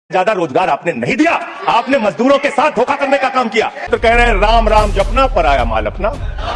ज्यादा रोजगार आपने नहीं दिया, आपने मजदूरों के साथ धोखा करने का काम किया। तो कह रहे हैं राम राम जपना पराया माल अपना,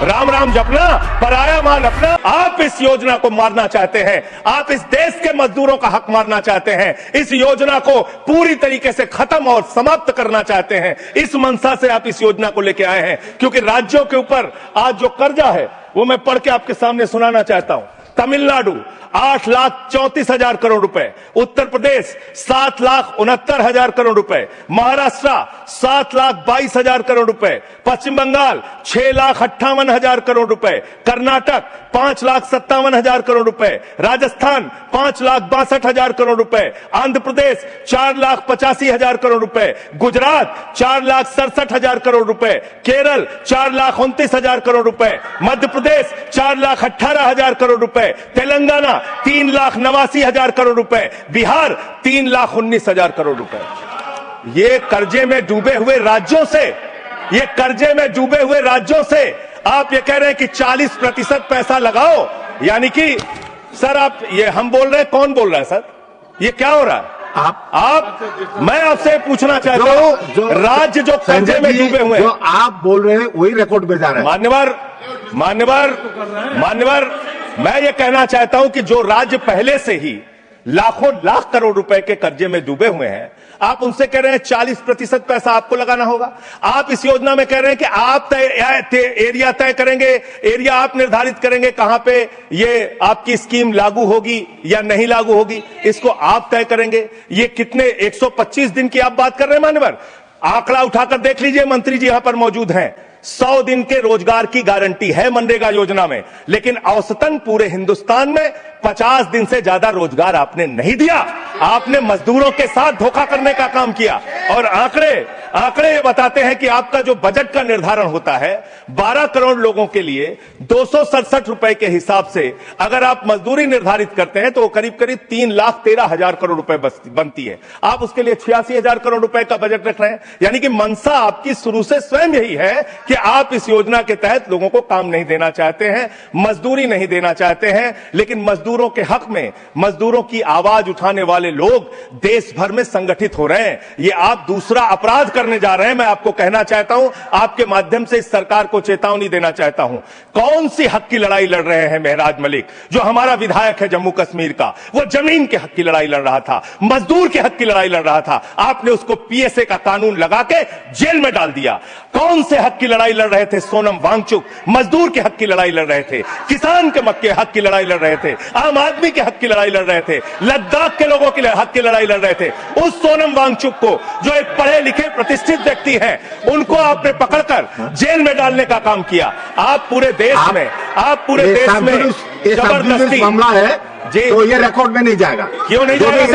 राम राम जपना पराया माल अपना। आप इस योजना को मारना चाहते हैं, आप इस देश के मजदूरों का हक मारना चाहते हैं, इस योजना को पूरी तरीके से खत्म और समाप्त करना चाहते हैं। इस मंशा से आप इस योजना को लेके आए हैं, क्योंकि राज्यों के ऊपर आज जो कर्जा है वो मैं पढ़ के आपके सामने सुनाना चाहता हूं। तमिलनाडु 8,34,000 करोड़ रुपए, उत्तर प्रदेश 7,69,000 करोड़ रुपए, महाराष्ट्र 7,22,000 करोड़ रुपए, पश्चिम बंगाल 6,58,000 करोड़ रुपए, कर्नाटक 5,57,000 करोड़ रुपए, राजस्थान 5,62,000 करोड़ रुपए, आंध्र प्रदेश 4,85,000 करोड़ रुपए, गुजरात 4,67,000 करोड़ रुपए, केरल 4,29,000 करोड़ रुपए, मध्य प्रदेश 4,18,000 करोड़ रुपए, तेलंगाना 3,89,000 करोड़ रुपए, बिहार 3,19,000 करोड़ रुपए। ये कर्जे में डूबे हुए राज्यों से, ये कर्जे में डूबे हुए राज्यों से आप ये कह रहे हैं कि 40% पैसा लगाओ, यानी कि सर आप ये हम बोल रहे हैं, कौन बोल रहा है सर? ये क्या हो रहा है? आप मैं आपसे पूछना चाहता हूं, जो राज्य जो कर्जे में डूबे हुए हैं, जो आप बोल रहे हैं वही रिकॉर्ड में जा रहा है। मान्यवर मैं ये कहना चाहता हूं कि जो राज्य पहले से ही लाखों लाख करोड़ रुपए के कर्जे में डूबे हुए हैं, आप उनसे कह रहे हैं 40% पैसा आपको लगाना होगा। आप इस योजना में कह रहे हैं कि आप एरिया तय करेंगे, एरिया आप निर्धारित करेंगे कहां पे ये आपकी स्कीम लागू होगी या नहीं लागू होगी, इसको आप तय करेंगे। ये कितने 125 दिन की आप बात कर रहे हैं मान्यवर? आंकड़ा उठाकर देख लीजिए, मंत्री जी यहां पर मौजूद हैं। 100 दिन के रोजगार की गारंटी है मनरेगा योजना में, लेकिन औसतन पूरे हिंदुस्तान में 50 दिन से ज्यादा रोजगार आपने नहीं दिया। आपने मजदूरों के साथ धोखा करने का काम किया। और आंकड़े ये बताते हैं कि आपका जो बजट का निर्धारण होता है 12 करोड़ लोगों के लिए 267 रुपए के हिसाब से अगर आप मजदूरी निर्धारित करते हैं तो वो करीब करीब 3,13,000 करोड़ रुपए बनती है। आप उसके लिए 86,000 करोड़ रुपए का बजट रख रहे हैं। यानी कि मंशा आपकी शुरू से स्वयं यही है कि आप इस योजना के तहत लोगों को काम नहीं देना चाहते हैं, मजदूरी नहीं देना चाहते हैं। लेकिन मजदूरों के हक में, मजदूरों की आवाज उठाने वाले लोग देश भर में संगठित हो रहे हैं। ये आप दूसरा अपराध करने जा रहे हैं। मैं आपको कहना चाहता हूं, आपके माध्यम से इस सरकार को चेतावनी देना चाहता हूं। कौन सी हक की लड़ाई लड़ रहे हैं महराज मलिक, जो हमारा विधायक है जम्मू कश्मीर का? वो जमीन के हक की लड़ाई लड़ रहा था, मजदूर के हक की लड़ाई लड़ रहा था। आपने उसको पीएसए का कानून लगा के जेल में डाल दिया। कौन से हक की लड़ाई लड़ रहे थे? सोनम वांगचुक मजदूर के हक की लड़ाई लड़ रहे थे, किसान के हक की लड़ाई लड़ रहे थे, आम आदमी के हक की लड़ाई लड़ रहे थे, लद्दाख के लोगों के हक की लड़ाई लड़ रहे थे। उस सोनम वांगचुक को, जो एक पढ़े लिखे प्रतिष्ठित व्यक्ति है, उनको आपने पकड़कर जेल में डालने का काम किया। आप पूरे देश में जबरदस्ती मामला है जी, तो ये रिकॉर्ड में नहीं जाएगा। क्यों नहीं जाएगा सर?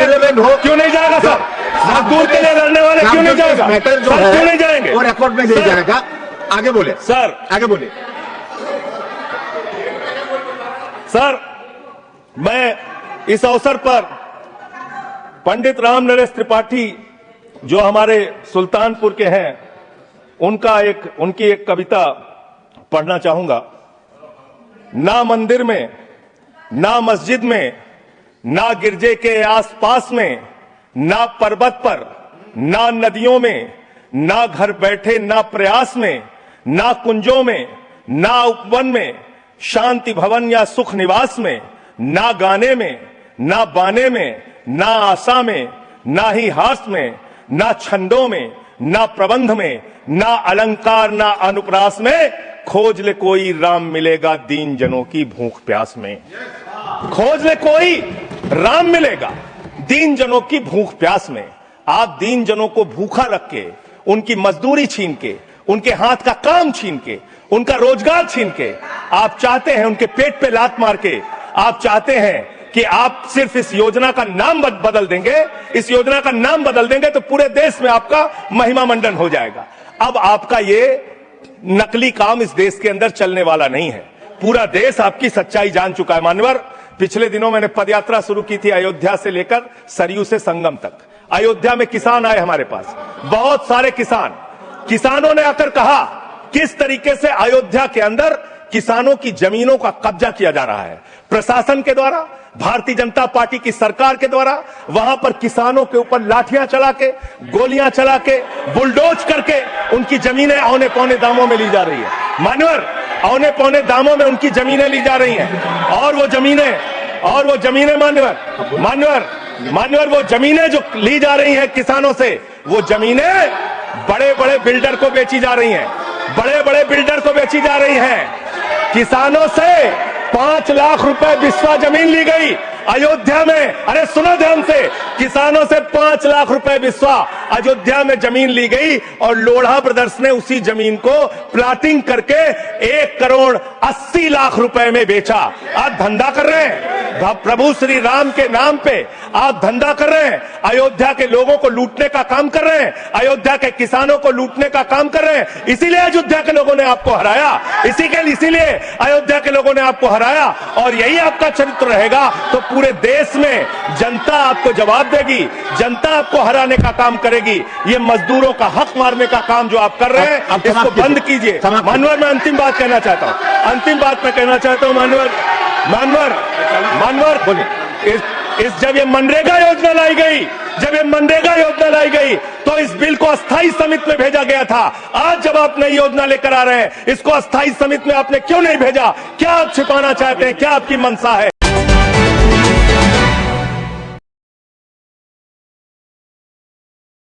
क्यों नहीं जाएगा सर? मजदूर के लिए लड़ने वाले क्यों नहीं जाएगा? मैटर जो क्यों नहीं जाएंगे? वो रिकॉर्ड में नहीं जाएगा। आगे बोले सर, आगे बोले सर। मैं इस अवसर पर पंडित राम नरेश त्रिपाठी जो हमारे सुल्तानपुर के हैं, उनकी एक कविता पढ़ना चाहूंगा। ना मंदिर में, ना मस्जिद में, ना गिरजे के आसपास में, ना पर्वत पर, ना नदियों में, ना घर बैठे, ना प्रयास में, ना कुंजों में, ना उपवन में, शांति भवन या सुख निवास में, ना गाने में, ना बाने में, ना आशा में, ना ही हास में, ना छंदों में, ना प्रबंध में, ना अलंकार, ना अनुप्रास में, खोज ले कोई राम मिलेगा दीन जनों की भूख प्यास में। खोज ले कोई राम मिलेगा दीन जनों की भूख प्यास में। आप दीन जनों को भूखा रख के, उनकी मजदूरी छीन के, उनके हाथ का काम छीन के, उनका रोजगार छीन के, आप चाहते हैं उनके पेट पे लात मार के, आप चाहते हैं कि आप सिर्फ इस योजना का नाम बदल देंगे, इस योजना का नाम बदल देंगे तो पूरे देश में आपका महिमा मंडन हो जाएगा। अब आपका ये नकली काम इस देश के अंदर चलने वाला नहीं है। पूरा देश आपकी सच्चाई जान चुका है मान्यवर। पिछले दिनों मैंने पदयात्रा शुरू की थी अयोध्या से लेकर सरयू से संगम तक। अयोध्या में किसान आए हमारे पास, बहुत सारे किसानों ने आकर कहा किस तरीके से अयोध्या के अंदर किसानों की जमीनों का कब्जा किया जा रहा है प्रशासन के द्वारा, भारतीय जनता पार्टी की सरकार के द्वारा वहां पर किसानों के ऊपर लाठियां चला के, गोलियां चला के, बुलडोज करके उनकी जमीनें औने पौने दामों में ली जा रही है। मान्यवर, औने पौने दामों में उनकी जमीनें ली जा रही हैं। और वो जमीनें मान्यवर वो जमीनें जो ली जा रही हैं किसानों से, वो जमीनें बड़े बड़े बिल्डर को बेची जा रही हैं, बड़े बड़े बिल्डर को बेची जा रही हैं। किसानों से 5 लाख रुपए बिस्वा जमीन ली गई अयोध्या में। अरे सुनो ध्यान से, किसानों से 5 लाख रुपए बिस्वा अयोध्या में जमीन ली गई और लोढ़ा ब्रदर्स ने उसी जमीन को प्लाटिंग करके 1 करोड़ 80 लाख रुपए में बेचा। आप धंधा कर रहे हैं, प्रभु श्री राम के नाम पे आप धंधा कर रहे हैं, अयोध्या के लोगों को लूटने का काम कर रहे हैं, अयोध्या के किसानों को लूटने का काम कर रहे हैं। इसीलिए अयोध्या के लोगों ने आपको हराया, इसीलिए अयोध्या के लोगों ने आपको हराया। और यही आपका चरित्र रहेगा तो पूरे देश में जनता आपको जवाब देगी, जनता आपको हराने का काम करेगी। ये मजदूरों का हक मारने का काम जो आप कर रहे हैं, इसको बंद कीजिए। मानवर, मैं अंतिम बात कहना चाहता हूं, मानवर बोलिए। जब ये मनरेगा योजना लाई गई तो इस बिल को अस्थायी समिति में भेजा गया था। आज जब आप नई योजना लेकर आ रहे हैं, इसको अस्थायी समिति में आपने क्यों नहीं भेजा? क्या आप छिपाना चाहते हैं? क्या आपकी मंशा है?